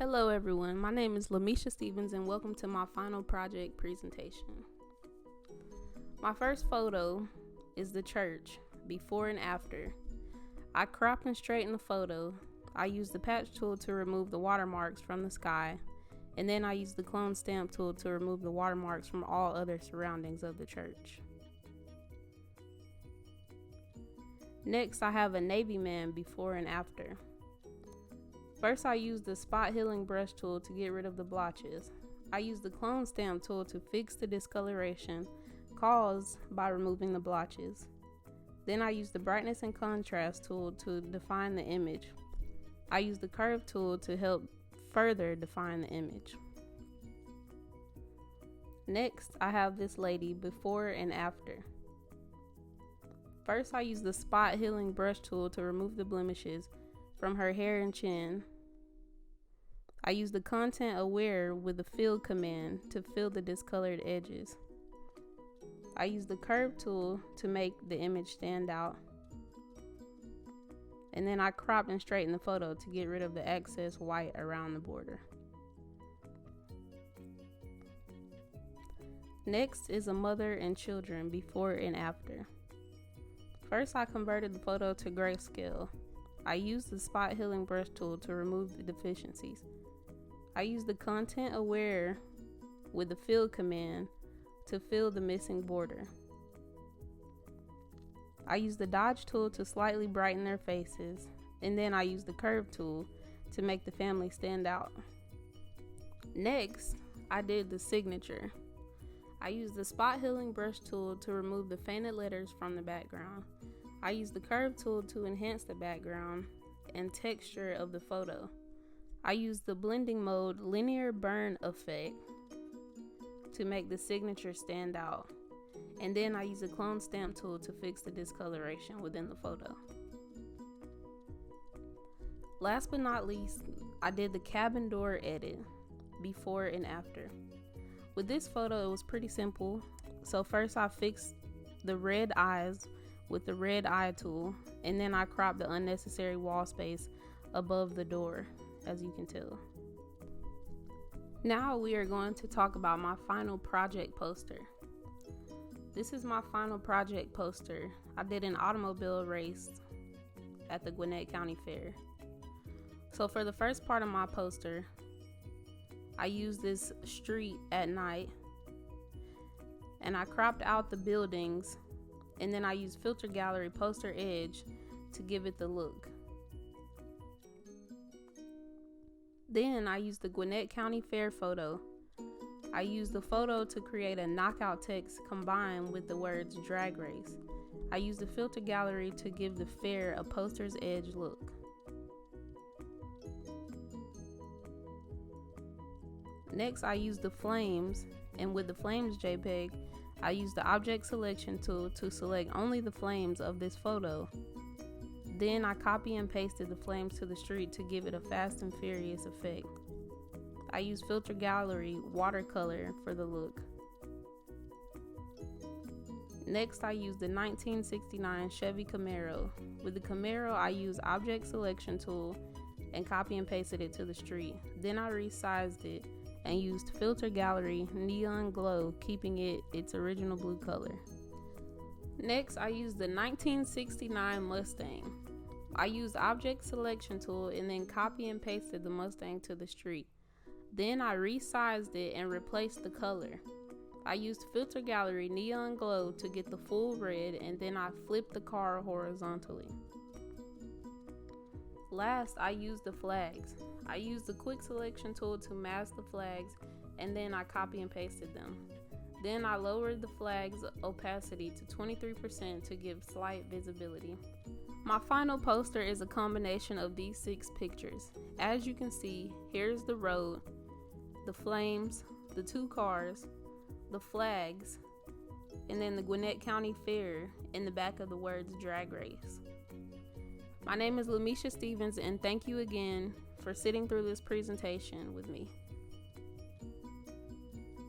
Hello everyone, my name is LAMESHIA Stevens and welcome to my final project presentation. My first photo is the church, before and after. I crop and straighten the photo. I use the patch tool to remove the watermarks from the sky, and then I use the clone stamp tool to remove the watermarks from all other surroundings of the church. Next, I have a Navy man before and after. First, I use the spot healing brush tool to get rid of the blotches. I use the clone stamp tool to fix the discoloration caused by removing the blotches. Then I use the brightness and contrast tool to define the image. I use the curve tool to help further define the image. Next, I have this lady before and after. First, I use the spot healing brush tool to remove the blemishes from her hair and chin. I use the content aware with the fill command to fill the discolored edges. I use the curve tool to make the image stand out. And then I cropped and straightened the photo to get rid of the excess white around the border. Next is a mother and children before and after. First, I converted the photo to grayscale. I used the spot healing brush tool to remove the deficiencies. I used the content aware with the fill command to fill the missing border. I used the dodge tool to slightly brighten their faces, and then I used the curve tool to make the family stand out. Next, I did the signature. I used the spot healing brush tool to remove the faded letters from the background. I used the curve tool to enhance the background and texture of the photo. I used the blending mode linear burn effect to make the signature stand out. And then I used the clone stamp tool to fix the discoloration within the photo. Last but not least, I did the cabin door edit before and after. With this photo, it was pretty simple. So first I fixed the red eyes with the red eye tool, and then I cropped the unnecessary wall space above the door, as you can tell. Now we are going to talk about my final project poster. This is my final project poster. I did an automobile race at the Gwinnett County Fair. So for the first part of my poster, I used this street at night, and I cropped out the buildings, and then I used filter gallery poster edge to give it the look. Then I used the Gwinnett County Fair photo. I used the photo to create a knockout text combined with the words drag race. I used the filter gallery to give the fair a poster's edge look. Next, I used the flames, and with the flames JPEG, I used the object selection tool to select only the flames of this photo. Then I copy and pasted the flames to the street to give it a Fast and Furious effect. I used filter gallery watercolor for the look. Next, I used the 1969 Chevy Camaro. With the Camaro, I used object selection tool and copy and pasted it to the street. Then I resized it and used filter gallery neon glow, keeping it its original blue color. Next, I used the 1969 Mustang. I used object selection tool and then copy and pasted the Mustang to the street. Then I resized it and replaced the color. I used filter gallery neon glow to get the full red, and then I flipped the car horizontally. Last, I used the flags. I used the quick selection tool to mask the flags, and then I copy and pasted them. Then I lowered the flag's opacity to 23% to give slight visibility. My final poster is a combination of these 6 pictures. As you can see, here's the road, the flames, the 2 cars, the flags, and then the Gwinnett County Fair in the back of the words drag race. My name is LAMESHIA Stevens, and thank you again for sitting through this presentation with me.